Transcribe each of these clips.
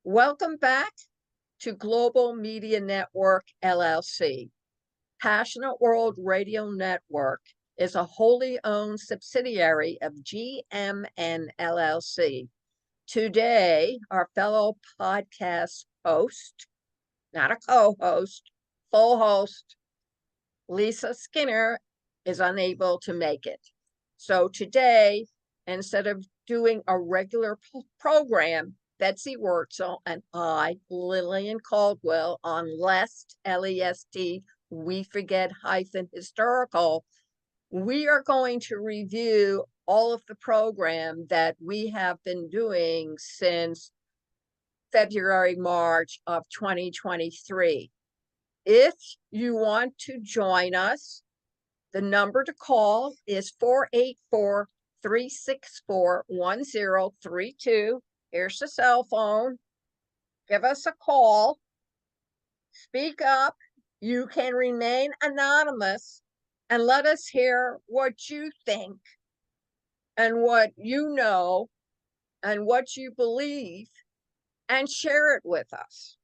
Welcome back to Global Media Network, LLC. Passionate World Radio Network is a wholly owned subsidiary of GMN, LLC. Today, our fellow podcast host, not a co-host, full host, Lisa Skinner, is unable to make it. So today, instead of doing a regular program, Betsy Wursel and I, Lillian Cauldwell, on LEST, L-E-S-T, We Forget Historical, we are going to review all of the program that we have been doing since February, March of 2023. If you want to join us, the number to call is 484-364-1032. Here's the cell phone. Give us a call. Speak up. You can remain anonymous and let us hear what you think and what you know and what you believe and share it with us.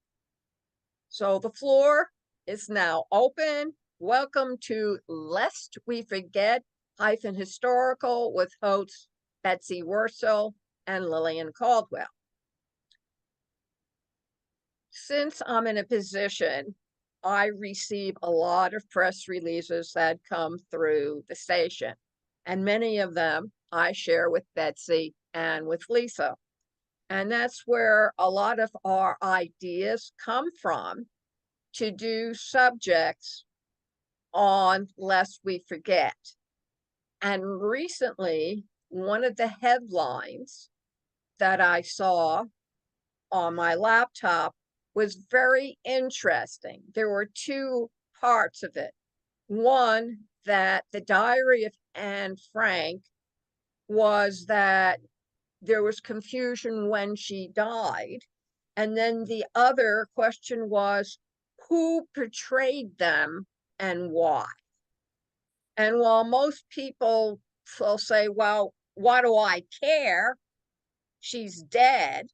So the floor is now open. Welcome to Lest We Forget Historical with hosts Betsy Wursel and Lillian Cauldwell. Since I'm in a position, I receive a lot of press releases that come through the station, and many of them I share with Betsy and with Lisa. And that's where a lot of our ideas come from to do subjects on Lest We Forget. And recently, one of the headlines that I saw on my laptop was very interesting. There were two parts of it. One, that the diary of Anne Frank was that there was confusion when she died. And then the other question was, who portrayed them and why? And while most people will say, well, why do I care? She's dead.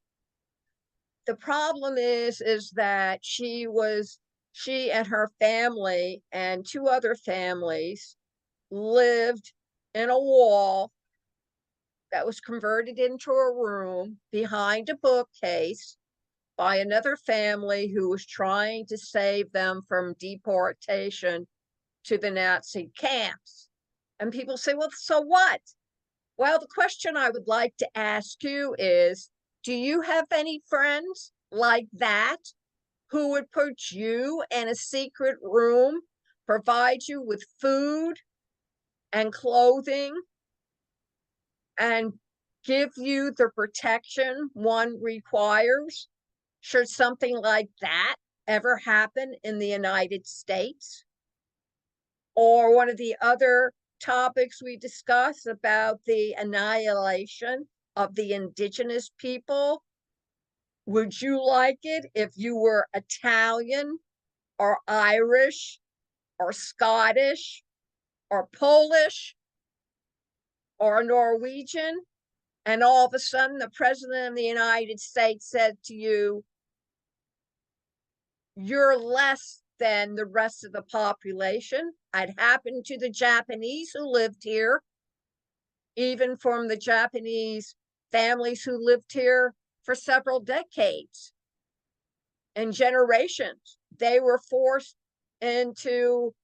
The problem is that she and her family and two other families lived in a wall that was converted into a room behind a bookcase by another family who was trying to save them from deportation to the Nazi camps. And people say, well, so what? Well, the question I would like to ask you is, do you have any friends like that who would put you in a secret room, provide you with food and clothing, and give you the protection one requires should something like that ever happen in the United States? Or one of the other topics we discussed about the annihilation of the indigenous people. Would you like it if you were Italian or Irish or Scottish or Polish or Norwegian, and all of a sudden the president of the United States said to you, you're less than the rest of the population? It happened to the Japanese who lived here, even from the Japanese families who lived here for several decades and generations. They were forced into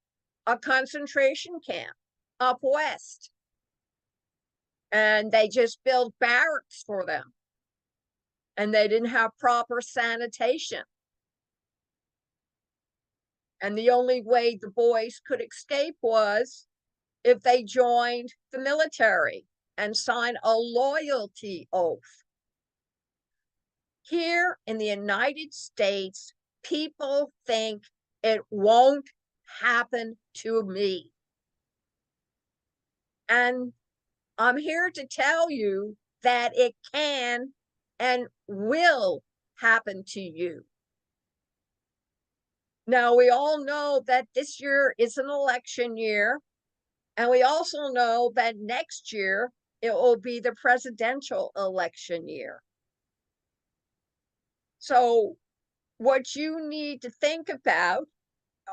a concentration camp up west, and they just built barracks for them, and they didn't have proper sanitation. And the only way the boys could escape was if they joined the military and signed a loyalty oath. Here in the United States, people think it won't happen to me. And I'm here to tell you that it can and will happen to you. Now, we all know that this year is an election year, and we also know that next year it will be the presidential election year. So what you need to think about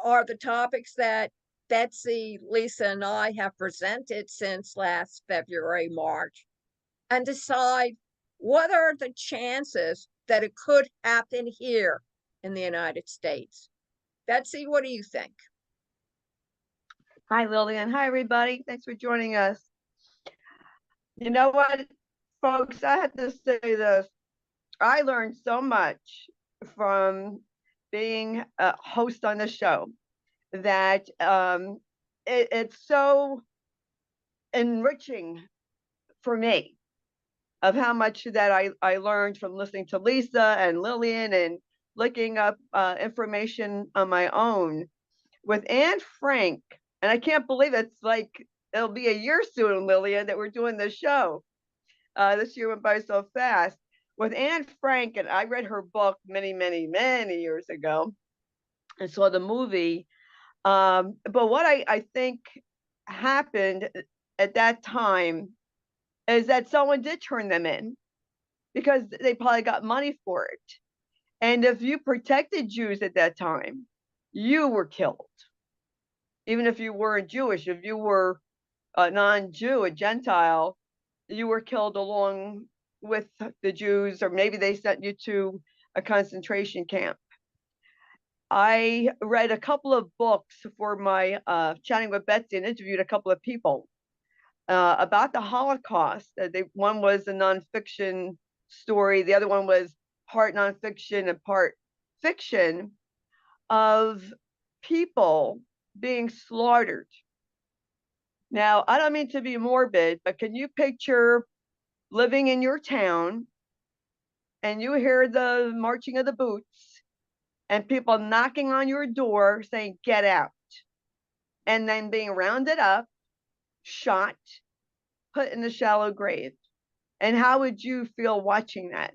are the topics that Betsy, Lisa, and I have presented since last February, March, and decide what are the chances that it could happen here in the United States. Betsy, what do you think? Hi, Lillian. Hi, everybody. Thanks for joining us. You know what, folks? I have to say this. I learned so much from being a host on the show that it's so enriching for me of how much that I learned from listening to Lisa and Lillian and looking up information on my own with Anne Frank. And I can't believe it's like it'll be a year soon, Lillian, that we're doing this show. This year went by so fast. With Anne Frank, and I read her book many, many, many years ago and saw the movie. But what I think happened at that time is that someone did turn them in because they probably got money for it. And if you protected Jews at that time, you were killed. Even if you weren't Jewish, if you were a non-Jew, a Gentile, you were killed along with the Jews, or maybe they sent you to a concentration camp. I read a couple of books for my Chatting with Betsy and interviewed a couple of people about the Holocaust. One was a nonfiction story, the other one was part nonfiction and part fiction of people being slaughtered. Now, I don't mean to be morbid, but can you picture living in your town and you hear the marching of the boots and people knocking on your door saying, get out, and then being rounded up, shot, put in a shallow grave? And how would you feel watching that?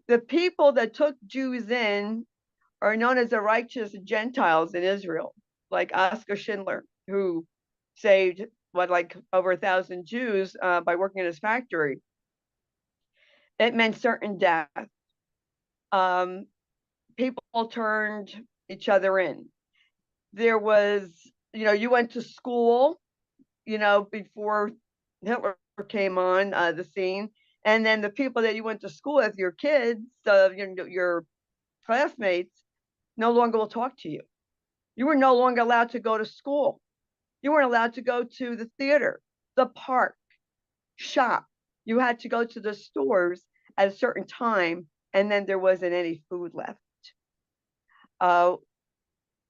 The people that took Jews in are known as the righteous Gentiles in Israel, like Oskar Schindler, who saved like over 1,000 Jews by working in his factory. It meant certain death. People turned each other in. There was, you went to school, before Hitler came on the scene, and then the people that you went to school with, your kids, your classmates, no longer will talk to you. You were no longer allowed to go to school. You weren't allowed to go to the theater, the park, shop. You had to go to the stores at a certain time, and then there wasn't any food left.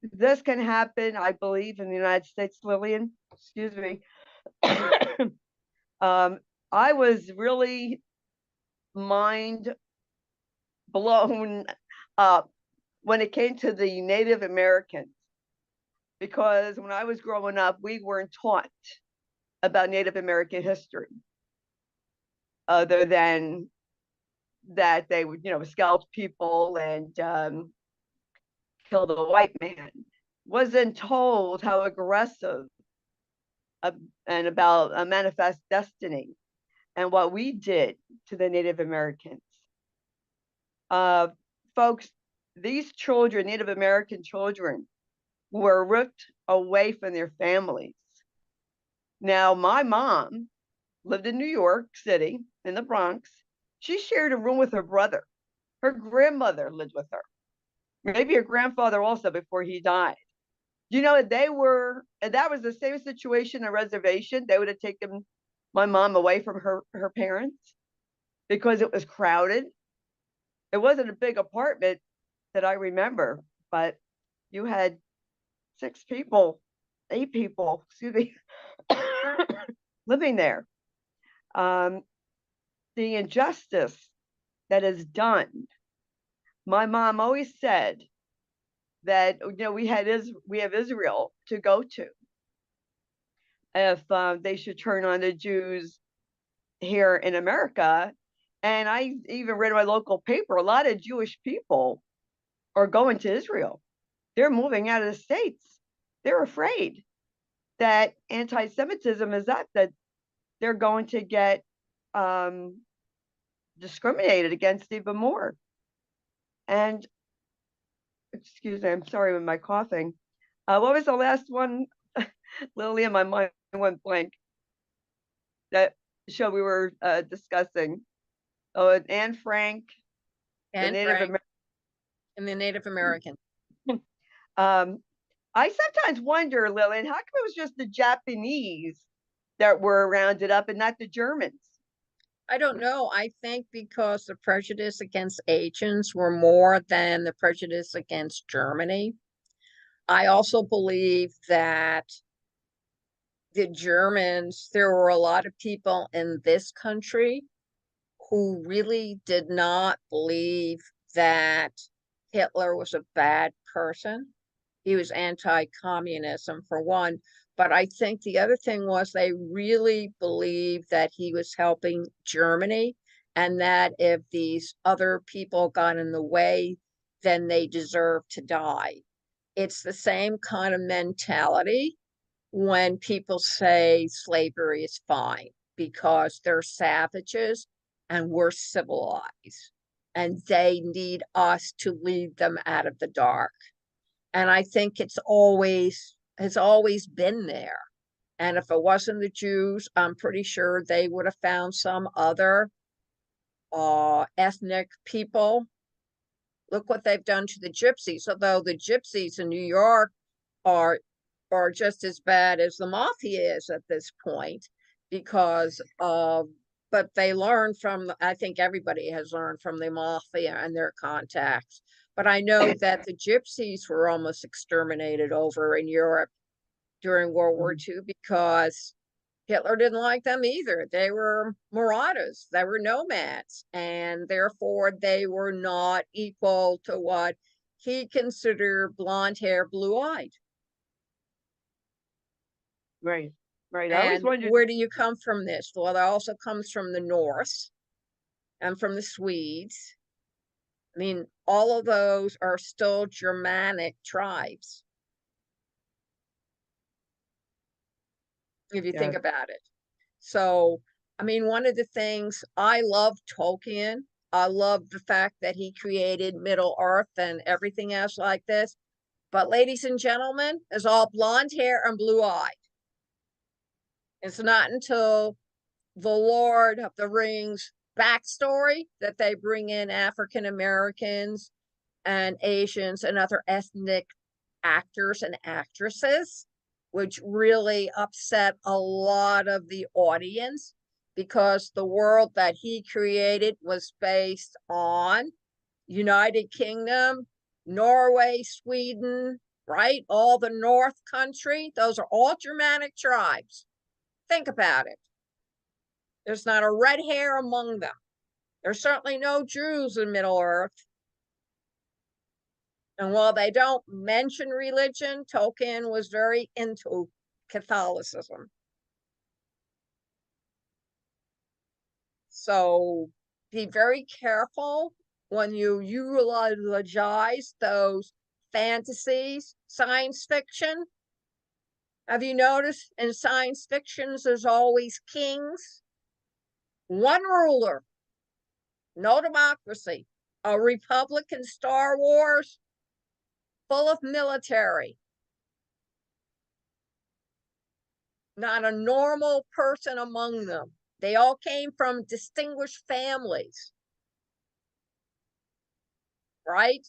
This can happen, I believe, in the United States, Lillian. Excuse me. I was really mind blown up when it came to the Native Americans, because when I was growing up, we weren't taught about Native American history other than that they would, scalp people and kill the white man. Wasn't told how aggressive and about a manifest destiny and what we did to the Native Americans. Folks, these children, Native American children, were ripped away from their families. Now, my mom lived in New York City, in the Bronx. She shared a room with her brother. Her grandmother lived with her. Maybe her grandfather also before he died. That was the same situation, a reservation. They would have taken my mom away from her parents because it was crowded. It wasn't a big apartment that I remember, but you had 8 people, excuse me, living there. The injustice that is done. My mom always said that we have Israel to go to if they should turn on the Jews here in America. And I even read in my local paper, a lot of Jewish people are going to Israel. They're moving out of the States. They're afraid that anti-Semitism is that they're going to get discriminated against even more. And excuse me, I'm sorry with my coughing. What was the last one? Lillian, my mind went blank. That show we were discussing. Oh, and Anne Frank, the And Native Frank American. and the Native American. Um, I sometimes wonder, Lillian, how come it was just the Japanese that were rounded up and not the Germans? I don't know. I think because the prejudice against Asians were more than the prejudice against Germany. I also believe that the Germans, there were a lot of people in this country who really did not believe that Hitler was a bad person. He was anti-communism for one, but I think the other thing was they really believed that he was helping Germany and that if these other people got in the way, then they deserved to die. It's the same kind of mentality when people say slavery is fine because they're savages and we're civilized and they need us to lead them out of the dark. And I think it's always has always been there. And if it wasn't the Jews, I'm pretty sure they would have found some other ethnic people. Look what they've done to the gypsies, although the gypsies in New York are are just as bad as the mafia is at this point because but they learn from I think everybody has learned from the mafia and their contacts. But I know that the gypsies were almost exterminated over in Europe during World War II because Hitler didn't like them either. They were marauders, they were nomads, and therefore they were not equal to what he considered blonde hair, blue eyed. Right, right. I always And wondered. where do you come from this? Well, it also comes from the Norse and from the Swedes. I mean, all of those are still Germanic tribes, if you think Yes, about it. So, I mean, one of the things I love Tolkien, I love the fact that he created Middle Earth and everything else like this. But, ladies and gentlemen, is all blonde hair and blue eyed. It's not until the Lord of the Rings backstory that they bring in African Americans and Asians and other ethnic actors and actresses, which really upset a lot of the audience because the world that he created was based on United Kingdom, Norway, Sweden, right? All the North country, those are all Germanic tribes. Think about it. There's not a red hair among them. There's certainly no Jews in Middle Earth. And while they don't mention religion, Tolkien was very into Catholicism. So be very careful when you eulogize those fantasies, science fiction. Have you noticed in science fictions, there's always kings, one ruler, no democracy, a republic in Star Wars, full of military, not a normal person among them. They all came from distinguished families, right?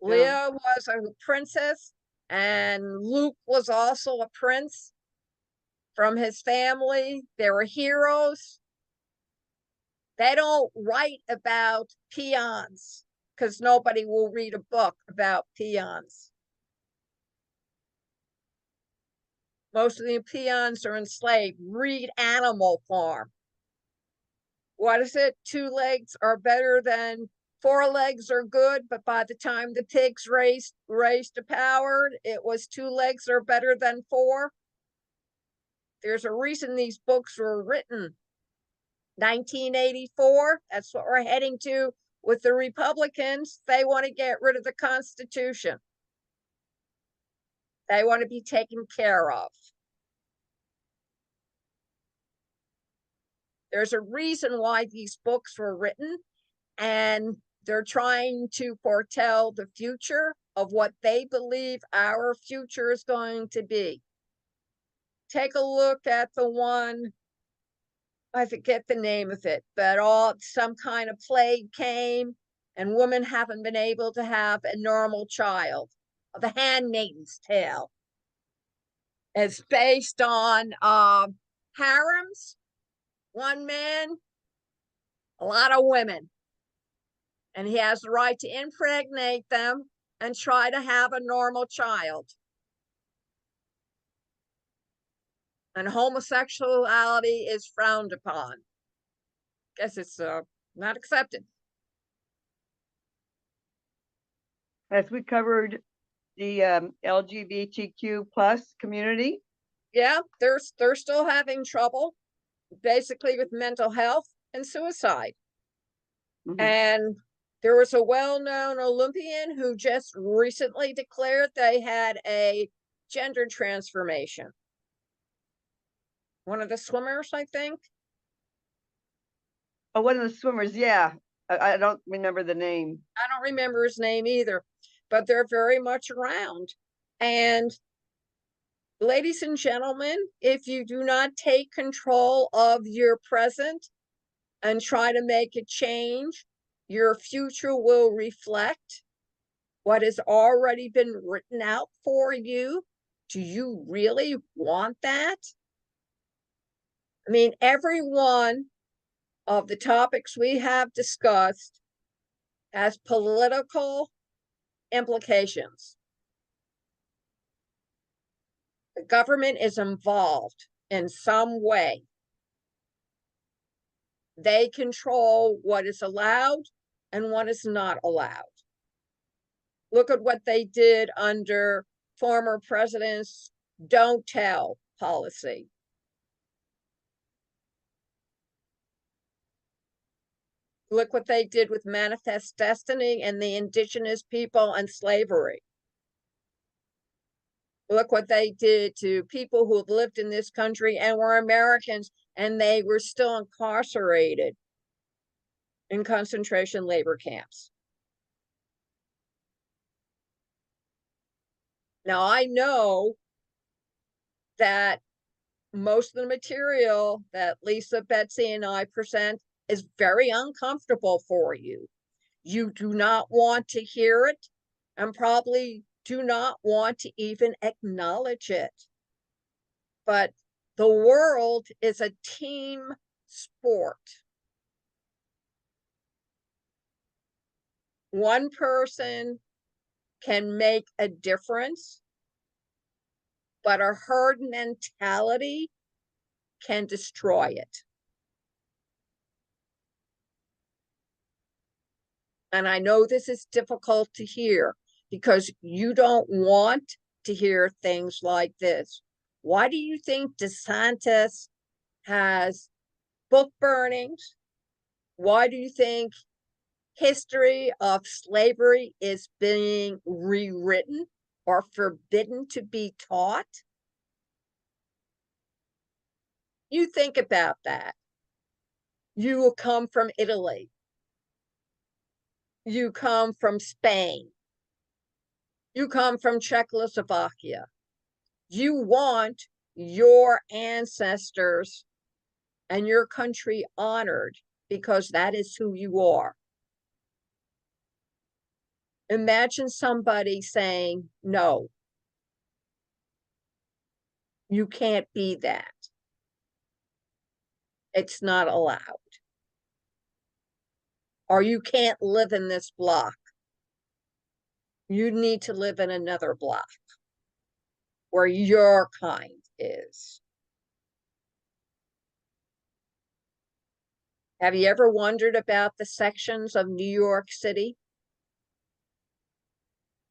yeah, Leah was a princess, and Luke was also a prince from his family. They were heroes. They don't write about peons because nobody will read a book about peons. Most of the peons are enslaved. Read Animal Farm. What is it? Two legs are better than four legs are good, but by the time the pigs raised to power, it was two legs are better than four. There's a reason these books were written. 1984, that's what we're heading to with the Republicans. They want to get rid of the Constitution. They want to be taken care of. There's a reason why these books were written, and They're trying to foretell the future of what they believe our future is going to be. Take a look at the one, I forget the name of it, but some kind of plague came and women haven't been able to have a normal child. The Handmaid's Tale. It's based on harems, one man, a lot of women, and he has the right to impregnate them and try to have a normal child. And homosexuality is frowned upon. Guess it's not accepted. As we covered the LGBTQ plus community. Yeah, they're still having trouble, basically with mental health and suicide. And there was a well-known Olympian who just recently declared they had a gender transformation. One of the swimmers, I think. Oh, one of the swimmers, yeah. I don't remember the name. I don't remember his name either, but they're very much around. And ladies and gentlemen, if you do not take control of your present and try to make a change, your future will reflect what has already been written out for you. Do you really want that? I mean, every one of the topics we have discussed has political implications. The government is involved in some way. They control what is allowed and what is not allowed. Look at what they did under former presidents' don't tell policy. Look what they did with Manifest Destiny and the indigenous people and slavery. Look what they did to people who have lived in this country and were Americans, and they were still incarcerated in concentration labor camps. Now, I know that most of the material that Lisa, Betsy, and I present is very uncomfortable for you. You do not want to hear it and probably do not want to even acknowledge it. But the world is a team sport. One person can make a difference, but a herd mentality can destroy it. And I know this is difficult to hear because you don't want to hear things like this. Why do you think DeSantis has book burnings? Why do you think history of slavery is being rewritten or forbidden to be taught? You think about that. You will come from Italy. You come from Spain. You come from Czechoslovakia. You want your ancestors and your country honored because that is who you are. Imagine somebody saying, no, you can't be that. It's not allowed. Or you can't live in this block. You need to live in another block where your kind is. Have you ever wondered about the sections of New York City?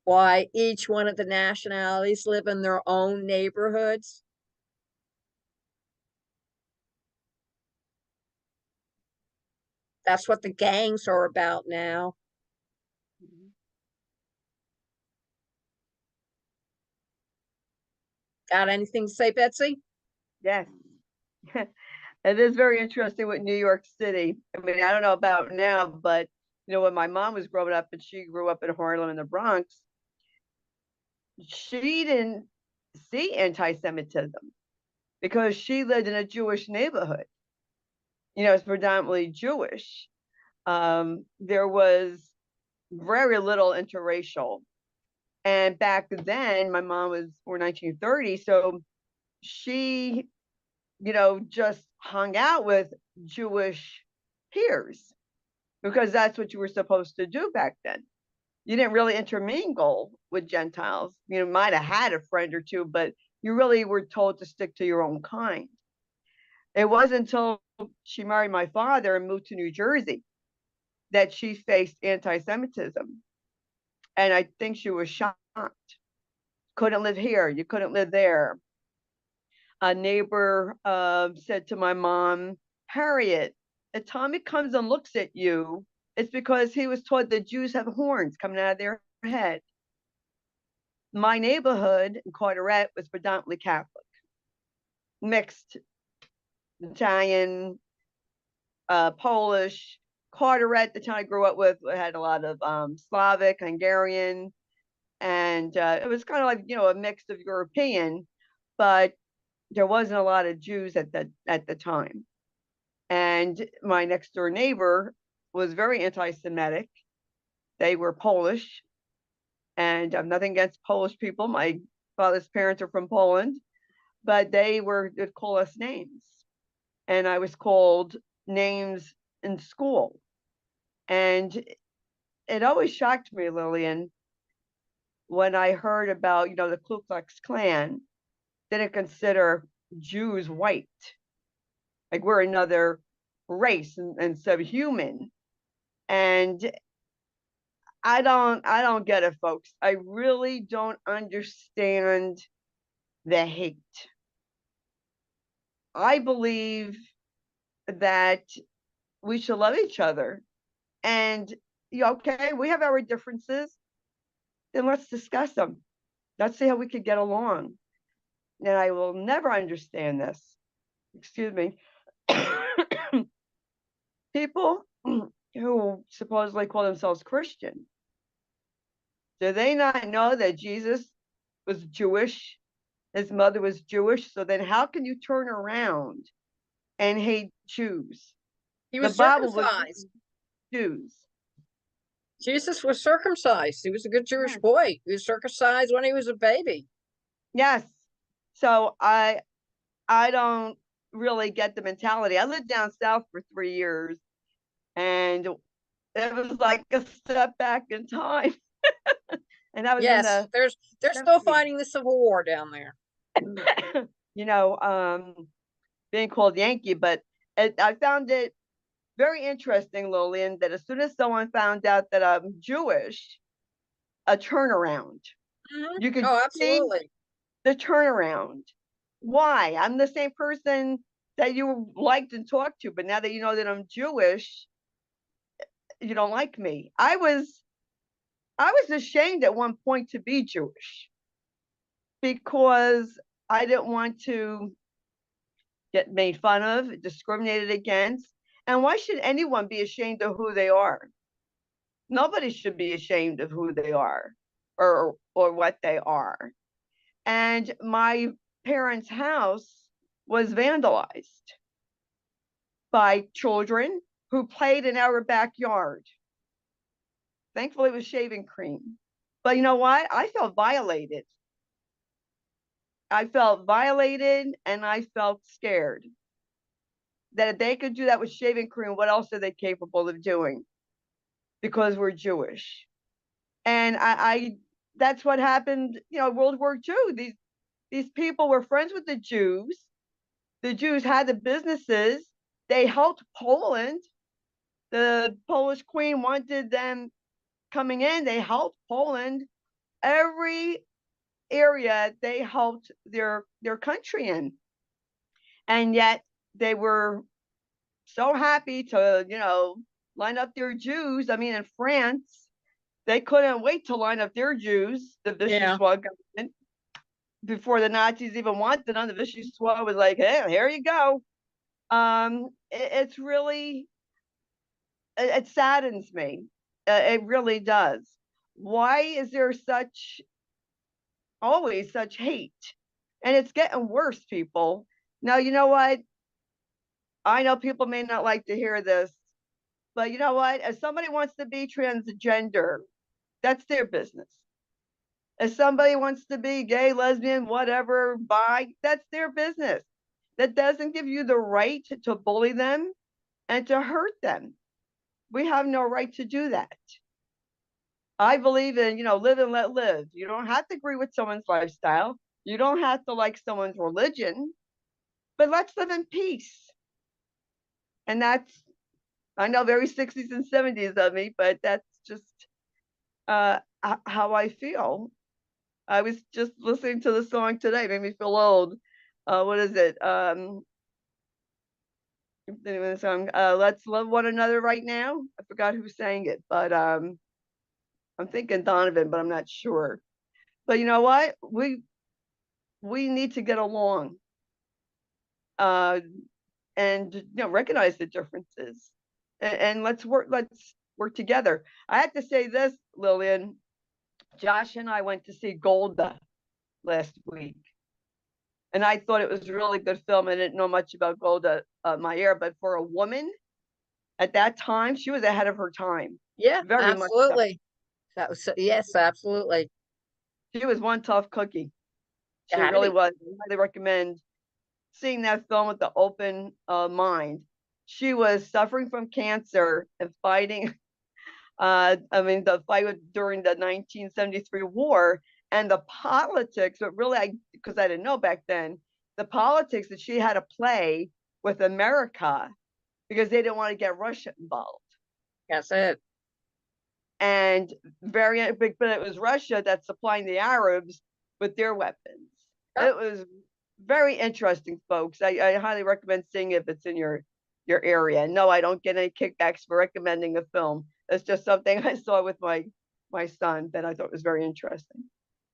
Why each one of the nationalities live in their own neighborhoods? That's what the gangs are about now. Got anything to say, Betsy? Yes. It is very interesting with New York City. I mean, I don't know about now, but when my mom was growing up and she grew up in Harlem in the Bronx, she didn't see anti-Semitism because she lived in a Jewish neighborhood. It's predominantly Jewish. There was very little interracial. And back then, my mom was born 1930, so she, just hung out with Jewish peers because that's what you were supposed to do back then. You didn't really intermingle with Gentiles. You might have had a friend or two, but you really were told to stick to your own kind. It wasn't until she married my father and moved to New Jersey that she faced anti-Semitism. And I think she was shocked. Couldn't live here. You couldn't live there. A neighbor said to my mom, Harriet, if Tommy comes and looks at you, it's because he was taught that Jews have horns coming out of their head. My neighborhood in Carteret was predominantly Catholic, mixed Italian, Polish. Carteret, the town I grew up with, had a lot of Slavic, Hungarian, and it was kind of like a mix of European, but there wasn't a lot of Jews at the time. And my next door neighbor was very anti-Semitic. They were Polish, and I'm nothing against Polish people. My father's parents are from Poland, but they'd call us names, and I was called names in school, and it always shocked me, Lillian, when I heard about the Ku Klux Klan didn't consider Jews white, like we're another race and subhuman. And I don't get it, folks. I really don't understand the hate. I believe that we should love each other. And okay, we have our differences, then let's discuss them. Let's see how we could get along. And I will never understand this. Excuse me. People who supposedly call themselves Christian, do they not know that Jesus was Jewish? His mother was Jewish. So then how can you turn around and hate Jews? He The was Bible was circumcised. Jews. Jesus was circumcised. He was a good Jewish Yes. boy. He was circumcised when he was a baby. Yes. So I don't really get the mentality. I lived down south for 3 years, and it was like a step back in time. And I was in Yes, the they're still 70s. fighting the Civil War down there. you know, um, Being called Yankee, but I found it very interesting, Lillian, that as soon as someone found out that I'm Jewish, a turnaround. You could Oh, see absolutely. the turnaround. Why? I'm the same person that you liked and talked to, but now that you know that I'm Jewish, you don't like me. I was ashamed at one point to be Jewish because I didn't want to get made fun of, discriminated against. And why should anyone be ashamed of who they are? Nobody should be ashamed of who they are or what they are. And my parents' house was vandalized by children who played in our backyard. Thankfully, it was shaving cream. But you know what? I felt violated. I felt violated and I felt scared that if they could do that with shaving cream, what else are they capable of doing? Because we're Jewish. And I that's what happened, World War II. These people were friends with the Jews. The Jews had the businesses. They helped Poland. The Polish queen wanted them coming in. They helped Poland. Every area they helped their country in. And yet they were so happy to, line up their Jews. I mean, in France, they couldn't wait to line up their Jews, the Yeah. Vichyssoise government, before the Nazis even wanted them. The Vichyssoise was like, hey, here you go. It's really it saddens me. It really does. Why is there always such hate? And it's getting worse, people. Now, you know what? I know people may not like to hear this, but you know what? If somebody wants to be transgender, that's their business. If somebody wants to be gay, lesbian, whatever, bi, that's their business. That doesn't give you the right to bully them and to hurt them. We have no right to do that. I believe in, live and let live. You don't have to agree with someone's lifestyle. You don't have to like someone's religion, but let's live in peace. And that's, I know, very 60s and 70s of me, but that's just how I feel. I was just listening to the song today, made me feel old. What is it? The song, Let's Love One Another Right Now. I forgot who sang it, but I'm thinking Donovan, but I'm not sure. But you know what? We need to get along, uh, and recognize the differences, and let's work together. I have to say this, Lillian. Josh and I went to see Golda last week, and I thought it was a really good film. I didn't know much about Golda Meir, but for a woman at that time, she was ahead of her time, Yeah, very much so. absolutely. That was yes, absolutely. She was one tough cookie. It She had to really be. was. I highly recommend seeing that film with the open mind. She was suffering from cancer and fighting. I mean, the fight during the 1973 war and the politics, but really, because I didn't know back then, the politics that she had to play with America because they didn't want to get Russia involved. That's it. And very big, but it was Russia that's supplying the Arabs with their weapons. Yep. It was very interesting, folks. I highly recommend seeing it if it's in your area. No, I don't get any kickbacks for recommending a film. It's just something I saw with my son that I thought was very interesting.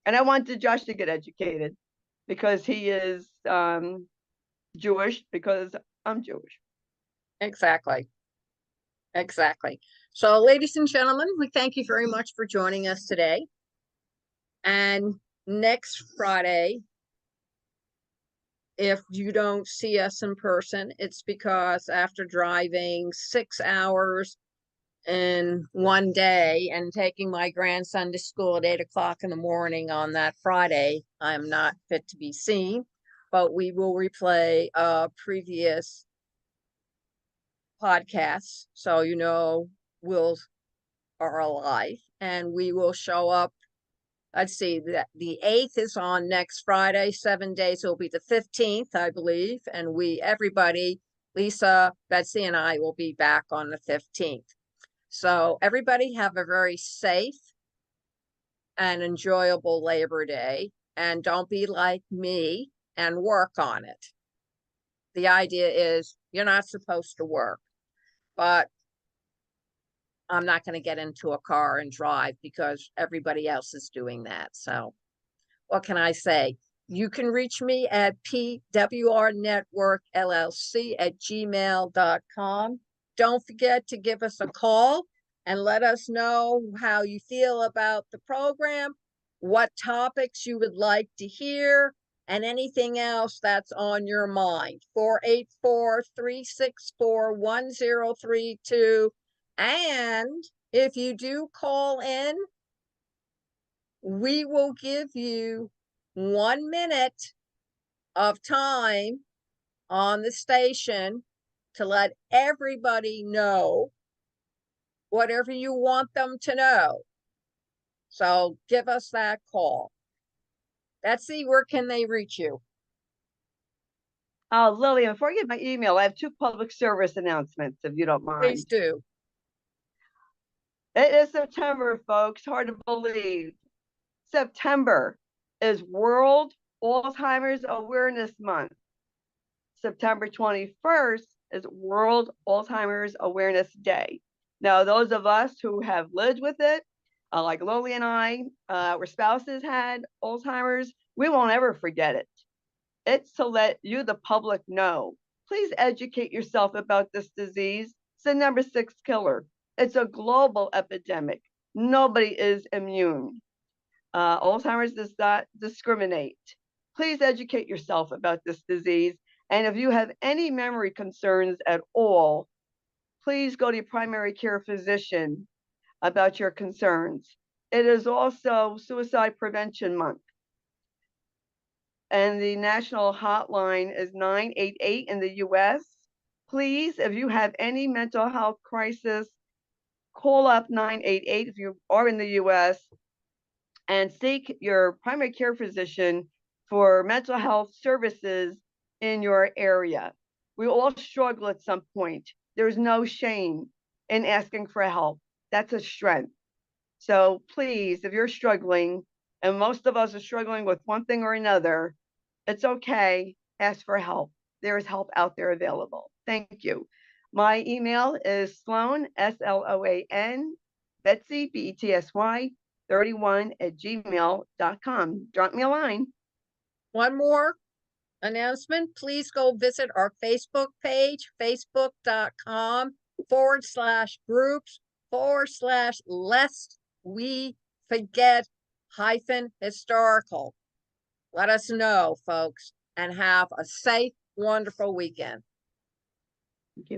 And I wanted Josh to get educated because he is Jewish, because I'm Jewish. Exactly. Exactly. So, ladies and gentlemen, we thank you very much for joining us today. And next Friday, if you don't see us in person, it's because after driving 6 hours in one day and taking my grandson to school at 8 o'clock in the morning on that Friday, I'm not fit to be seen. But we will replay previous podcasts, so we'll are alive, and we will show up. Let's see, that the 8th is on next Friday. 7 days will be the 15th, I believe, and everybody, Lisa, Betsy, and I will be back on the 15th. So everybody have a very safe and enjoyable Labor Day, and don't be like me and work on it. The idea is you're not supposed to work, but I'm not going to get into a car and drive because everybody else is doing that. So what can I say? You can reach me at pwrnetworkllc@gmail.com. Don't forget to give us a call and let us know how you feel about the program, what topics you would like to hear, and anything else that's on your mind. 484-364-1032. And if you do call in, we will give you 1 minute of time on the station to let everybody know whatever you want them to know. So give us that call. Betsy, where can they reach you? Oh, Lillian, before I get my email, I have two public service announcements, if you don't Please mind. do. It is September, folks. Hard to believe. September is World Alzheimer's Awareness Month. September 21st is World Alzheimer's Awareness Day. Now, those of us who have lived with it, like Lily and I, our spouses had Alzheimer's, we won't ever forget it. It's to let you, the public, know. Please educate yourself about this disease. It's the number 6 killer. It's a global epidemic. Nobody is immune. Alzheimer's does not discriminate. Please educate yourself about this disease. And if you have any memory concerns at all, please go to your primary care physician about your concerns. It is also Suicide Prevention Month. And the national hotline is 988 in the US. Please, if you have any mental health crisis, call up 988 if you are in the US and seek your primary care physician for mental health services in your area. We all struggle at some point. There's no shame in asking for help. That's a strength. So please, if you're struggling, and most of us are struggling with one thing or another, it's okay. Ask for help. There is help out there available. Thank you. My email is Sloan, SLOAN, Betsy, BETSY, 31@gmail.com. Drop me a line. One more announcement, please go visit our Facebook page, facebook.com/groups/lest we forget -historical. Let us know, folks, and have a safe, wonderful weekend.